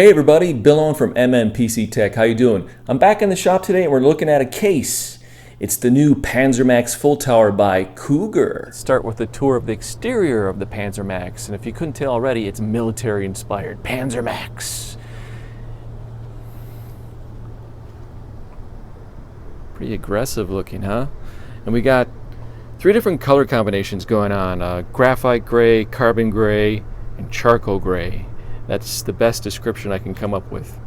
Hey everybody, Bill on from MMPC Tech. How you doing? I'm back in the shop today and we're looking at a case. It's the new Panzer MAX full tower by Cougar. Let's start with a tour of the exterior of the Panzer MAX, and if you couldn't tell already, it's military inspired. Panzer MAX. Pretty aggressive looking, huh? And we got three different color combinations going on. Graphite gray, carbon gray, and charcoal gray. That's the best description I can come up with.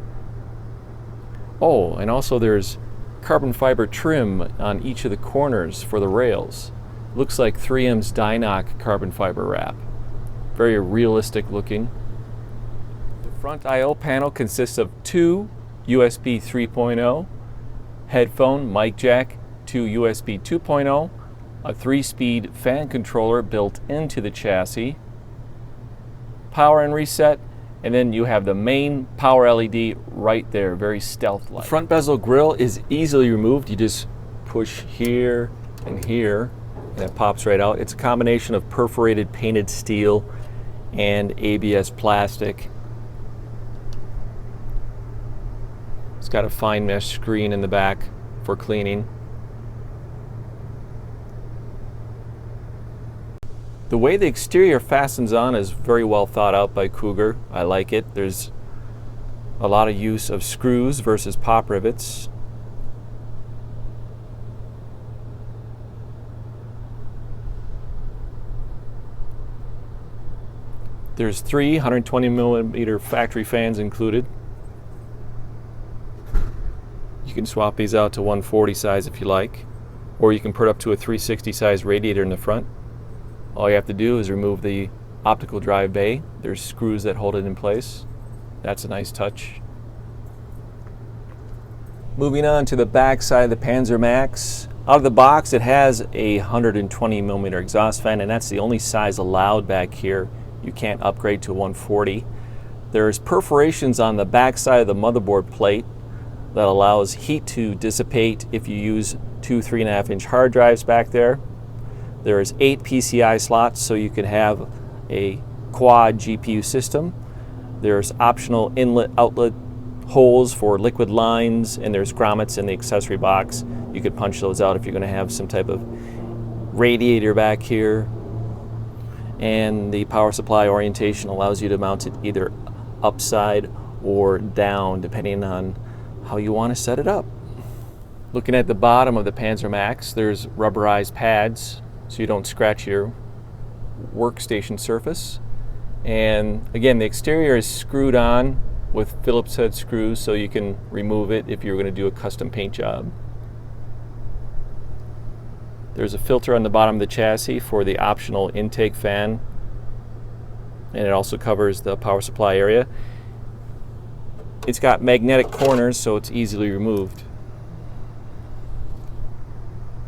Oh, and also there's carbon fiber trim on each of the corners for the rails. Looks like 3M's Dynoc carbon fiber wrap. Very realistic looking. The front I/O panel consists of two USB 3.0, headphone, mic jack, two USB 2.0, a 3-speed fan controller built into the chassis, power and reset, and then you have the main power LED right there, very stealth-like. The front bezel grille is easily removed. You just push here and here, and it pops right out. It's a combination of perforated painted steel and ABS plastic. It's got a fine mesh screen in the back for cleaning. The way the exterior fastens on is very well thought out by Cougar. I like it. There's a lot of use of screws versus pop rivets. There's three 120mm factory fans included. You can swap these out to 140 size if you like, or you can put up to a 360 size radiator in the front. All you have to do is remove the optical drive bay. There's screws that hold it in place. That's a nice touch. Moving on to the back side of the Panzer MAX. Out of the box, it has a 120mm exhaust fan, and that's the only size allowed back here. You can't upgrade to 140. There's perforations on the back side of the motherboard plate that allows heat to dissipate if you use two 3.5-inch hard drives back there. There's 8 PCI slots, so you can have a quad GPU system. There's optional inlet-outlet holes for liquid lines, and there's grommets in the accessory box. You could punch those out if you're going to have some type of radiator back here. And the power supply orientation allows you to mount it either upside or down, depending on how you want to set it up. Looking at the bottom of the Panzer MAX, there's rubberized pads, so you don't scratch your workstation surface. And again, the exterior is screwed on with Phillips head screws, so you can remove it if you're going to do a custom paint job. There's a filter on the bottom of the chassis for the optional intake fan, and it also covers the power supply area. It's got magnetic corners, so it's easily removed.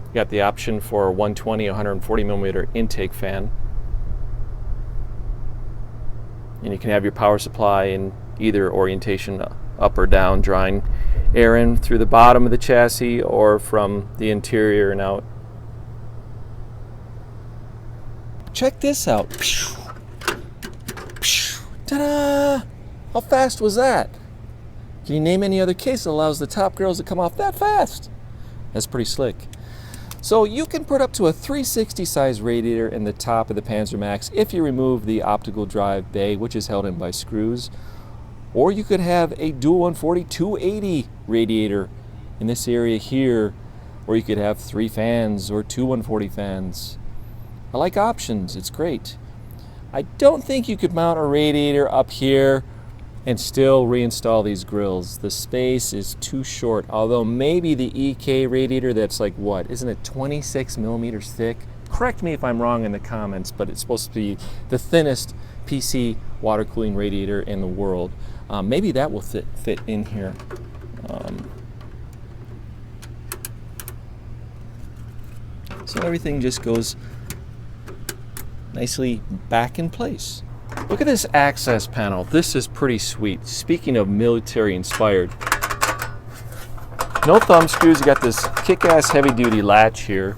You got the option for a 120, 140mm intake fan. And you can have your power supply in either orientation, up or down, drawing air in through the bottom of the chassis or from the interior and out. Check this out. Ta-da! How fast was that? Can you name any other case that allows the top grills to come off that fast? That's pretty slick. So you can put up to a 360 size radiator in the top of the Panzer MAX if you remove the optical drive bay, which is held in by screws. Or you could have a dual 140 280 radiator in this area here, or you could have 3 fans or 2 140 fans. I like options, it's great. I don't think you could mount a radiator up here and still reinstall these grills. The space is too short, although maybe the EK radiator that's like, what, isn't it 26mm thick? Correct me if I'm wrong in the comments, but it's supposed to be the thinnest PC water cooling radiator in the world. Maybe that will fit in here. So everything just goes nicely back in place. Look at this access panel. This is pretty sweet. Speaking of military inspired. No thumb screws. You got this kick-ass heavy-duty latch here.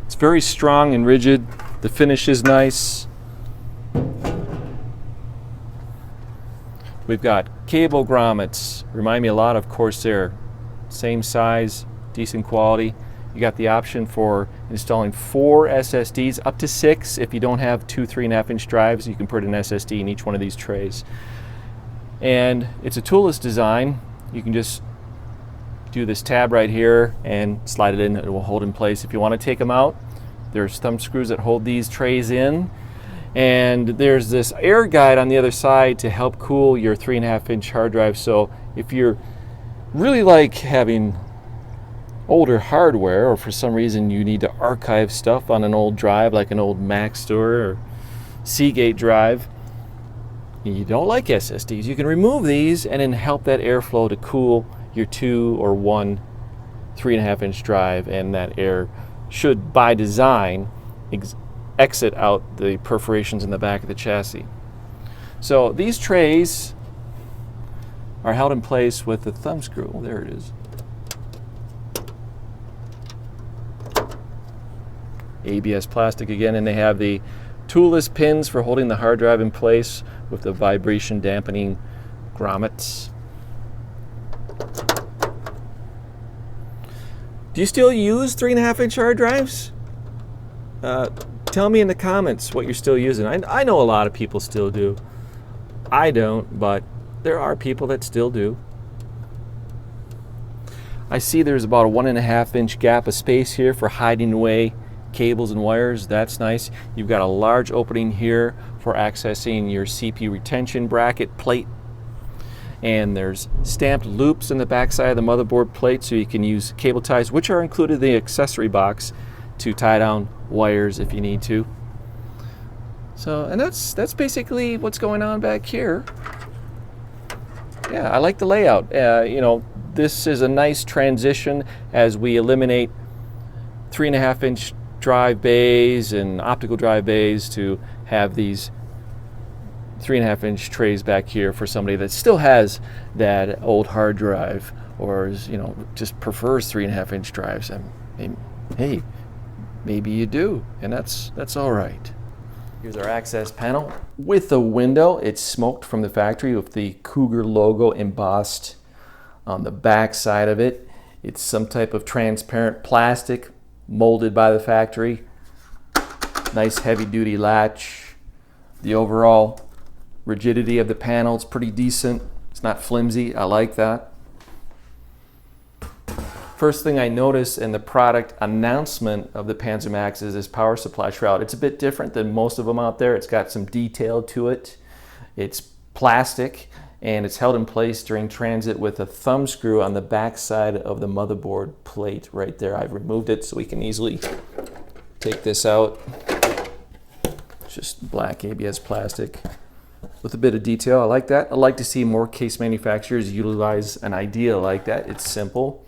It's very strong and rigid. The finish is nice. We've got cable grommets remind me a lot of Corsair. Same size, decent quality. You got the option for installing 4 SSDs, up to 6. If you don't have 2 3.5-inch drives, you can put an SSD in each one of these trays. And it's a toolless design. You can just do this tab right here and slide it in. It will hold in place. If you want to take them out, there's thumb screws that hold these trays in. And there's this air guide on the other side to help cool your 3.5-inch hard drive. So if you're really like having older hardware, or for some reason you need to archive stuff on an old drive like an old Mac Store or Seagate drive, you don't like SSDs, you can remove these and then help that airflow to cool your 2 or 1 3.5-inch drive, and that air should by design exit out the perforations in the back of the chassis. So these trays are held in place with the thumb screw. Oh, there it is. ABS plastic again, and they have the toolless pins for holding the hard drive in place with the vibration dampening grommets. Do you still use 3.5-inch hard drives? Tell me in the comments what you're still using. I know a lot of people still do. I don't, but there are people that still do. I see there's about a 1.5-inch gap of space here for hiding away cables and wires. That's nice. You've got a large opening here for accessing your CPU retention bracket plate. And there's stamped loops in the backside of the motherboard plate, so you can use cable ties, which are included in the accessory box, to tie down wires if you need to. So, and that's basically what's going on back here. Yeah, I like the layout. You know, this is a nice transition as we eliminate 3.5-inch drive bays and optical drive bays to have these 3.5-inch trays back here for somebody that still has that old hard drive, or is, you know, just prefers 3.5-inch drives. And hey, maybe you do, and that's all right. Here's our access panel with a window. It's smoked from the factory with the Cougar logo embossed on the back side of it. It's some type of transparent plastic molded by the factory. Nice heavy-duty latch. The overall rigidity of the panel is pretty decent. It's not flimsy. I like that. First thing I noticed in the product announcement of the Panzer MAX is this power supply shroud. It's a bit different than most of them out there. It's got some detail to it. It's plastic, and it's held in place during transit with a thumb screw on the back side of the motherboard plate right there. I've removed it so we can easily take this out. It's just black ABS plastic with a bit of detail. I like that. I'd like to see more case manufacturers utilize an idea like that. It's simple.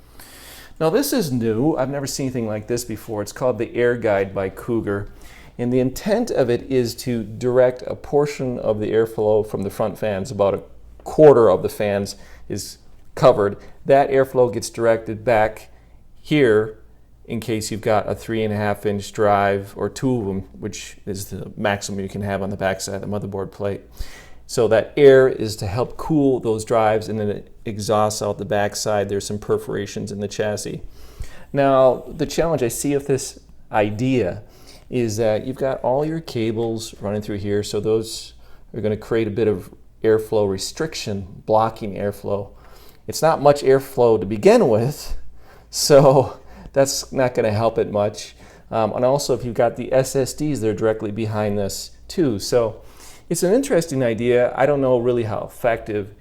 Now this is new. I've never seen anything like this before. It's called the Air Guide by Cougar. And the intent of it is to direct a portion of the airflow from the front fans. About a quarter of the fans is covered. That airflow gets directed back here in case you've got a 3.5-inch drive, or 2 of them, which is the maximum you can have on the backside of the motherboard plate. So that air is to help cool those drives, and then it exhausts out the backside. There's some perforations in the chassis. Now, the challenge I see with this idea is that you've got all your cables running through here, so those are going to create a bit of airflow restriction, blocking airflow. It's not much airflow to begin with, so that's not going to help it much. And also, if you've got the SSDs, they're directly behind this too. So it's an interesting idea. I don't know really how effective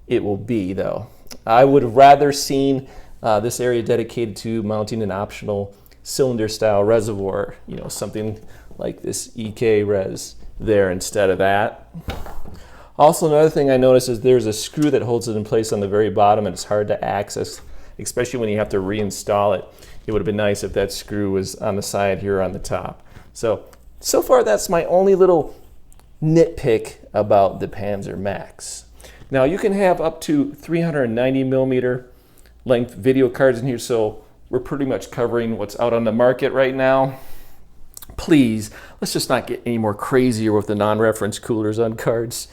it will be, though. I would have rather seen this area dedicated to mounting an optional cylinder-style reservoir, you know, something like this EK res there instead of that. Also, another thing I noticed is there's a screw that holds it in place on the very bottom, and it's hard to access, especially when you have to reinstall it. It would have been nice if that screw was on the side here on the top. So far that's my only little nitpick about the Panzer MAX. Now you can have up to 390 millimeter length video cards in here, so we're pretty much covering what's out on the market right now. Please, let's just not get any more crazier with the non-reference coolers on cards.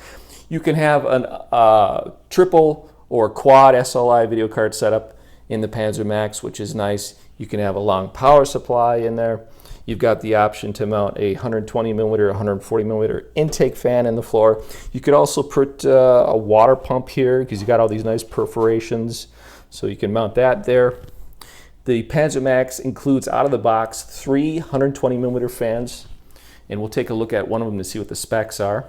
You can have a triple or quad SLI video card setup in the Panzer MAX, which is nice. You can have a long power supply in there. You've got the option to mount a 120 millimeter, 140 millimeter intake fan in the floor. You could also put a water pump here because you got all these nice perforations, so you can mount that there. The Panzer MAX includes out of the box 3 120 millimeter fans, and we'll take a look at one of them to see what the specs are.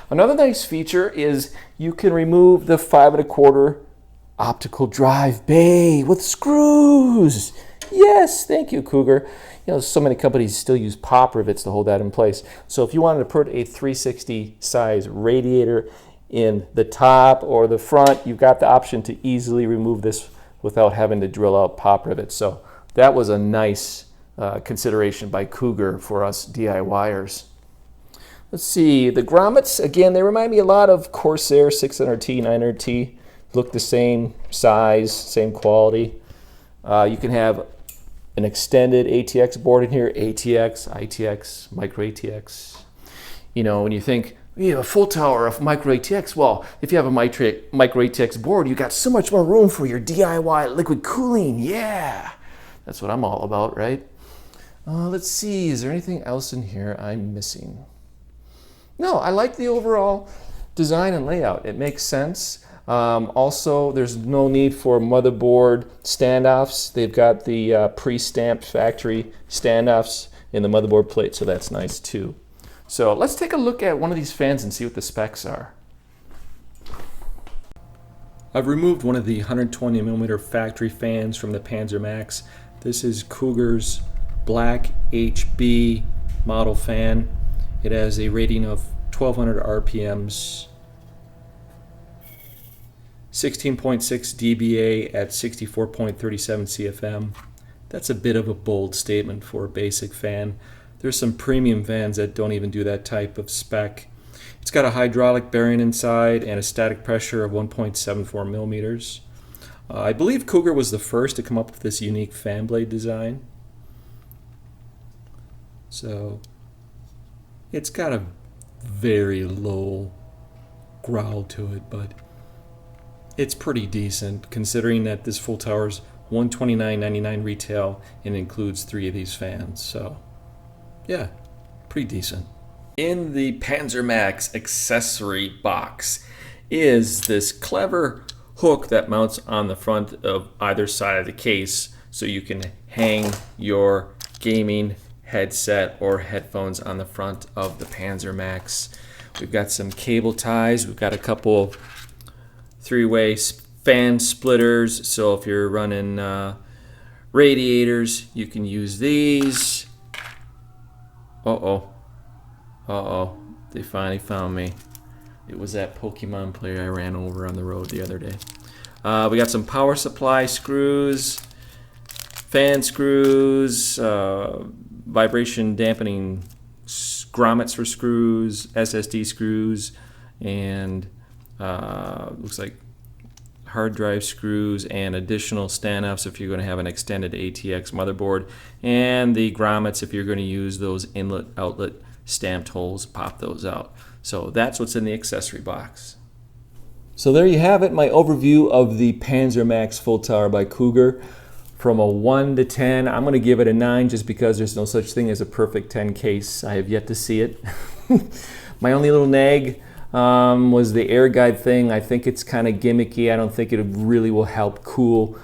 Another nice feature is you can remove the 5 1/4 optical drive bay with screws. Yes, thank you, Cougar. You know, so many companies still use pop rivets to hold that in place. So if you wanted to put a 360 size radiator in the top or the front, you've got the option to easily remove this without having to drill out pop rivets. So that was a nice consideration by Cougar for us DIYers. Let's see, the grommets, again, they remind me a lot of Corsair 600T, 900T. Look the same size, same quality. You can have an extended ATX board in here, ATX, ITX, micro ATX. You know, when you think, you have a full tower of micro ATX, well, if you have a micro ATX board, you got so much more room for your DIY liquid cooling. Yeah, that's what I'm all about, right? Let's see, is there anything else in here I'm missing? No, I like the overall design and layout. It makes sense. Also, there's no need for motherboard standoffs. They've got the pre-stamped factory standoffs in the motherboard plate, so that's nice too. So let's take a look at one of these fans and see what the specs are. I've removed one of the 120 millimeter factory fans from the Panzer MAX. This is Cougar's Black HB model fan. It has a rating of 1200 RPMs, 16.6 dBA at 64.37 CFM. That's a bit of a bold statement for a basic fan. There's some premium fans that don't even do that type of spec. It's got a hydraulic bearing inside and a static pressure of 1.74 millimeters. I believe Cougar was the first to come up with this unique fan blade design. So it's got a very low growl to it, but it's pretty decent considering that this full tower's $129.99 retail and includes 3 of these fans. So yeah, pretty decent. In the Panzer MAX accessory box is this clever hook that mounts on the front of either side of the case, so you can hang your gaming headset or headphones on the front of the Panzer MAX. We've got some cable ties. We've got a couple 3-way fan splitters, so if you're running radiators, you can use these. They finally found me. It was that Pokemon player I ran over on the road the other day. We got some power supply screws, fan screws, vibration dampening grommets for screws, SSD screws, and looks like hard drive screws and additional standoffs if you're going to have an extended ATX motherboard, and the grommets if you're going to use those inlet outlet stamped holes, pop those out. So that's what's in the accessory box. So there you have it, my overview of the Panzer MAX full tower by Cougar. From a 1 to 10, I'm going to give it a 9 just because there's no such thing as a perfect 10 case. I have yet to see it. My only little nag was the air guide thing. I think it's kind of gimmicky. I don't think it really will help cool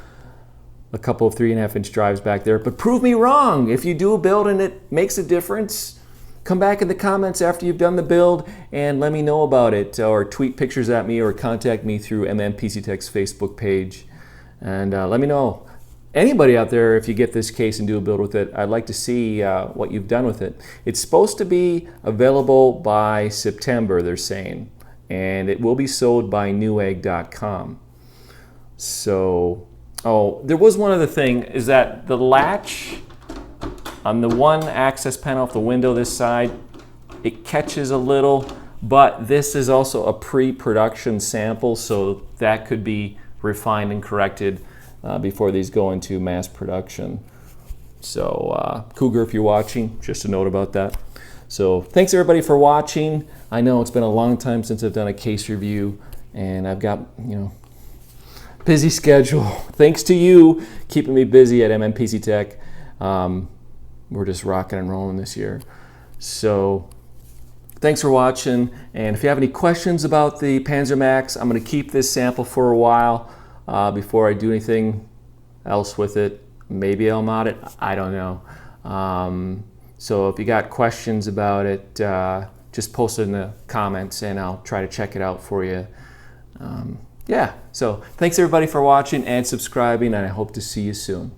a couple of 3.5-inch drives back there. But prove me wrong. If you do a build and it makes a difference, come back in the comments after you've done the build and let me know about it, or tweet pictures at me, or contact me through MMPC Tech's Facebook page. And let me know. Anybody out there, if you get this case and do a build with it, I'd like to see what you've done with it. It's supposed to be available by September, they're saying, and it will be sold by newegg.com. So, there was one other thing, is that the latch on the one access panel off the window this side, it catches a little, but this is also a pre-production sample, so that could be refined and corrected before these go into mass production. So Cougar, if you're watching, just a note about that. So thanks everybody for watching. I know it's been a long time since I've done a case review, and I've got, busy schedule. Thanks to you keeping me busy at MMPC Tech. We're just rocking and rolling this year. So thanks for watching, and if you have any questions about the Panzer MAX, I'm going to keep this sample for a while before I do anything else with it. Maybe I'll mod it, I don't know. So if you got questions about it, just post it in the comments and I'll try to check it out for you. Yeah, so thanks everybody for watching and subscribing, and I hope to see you soon.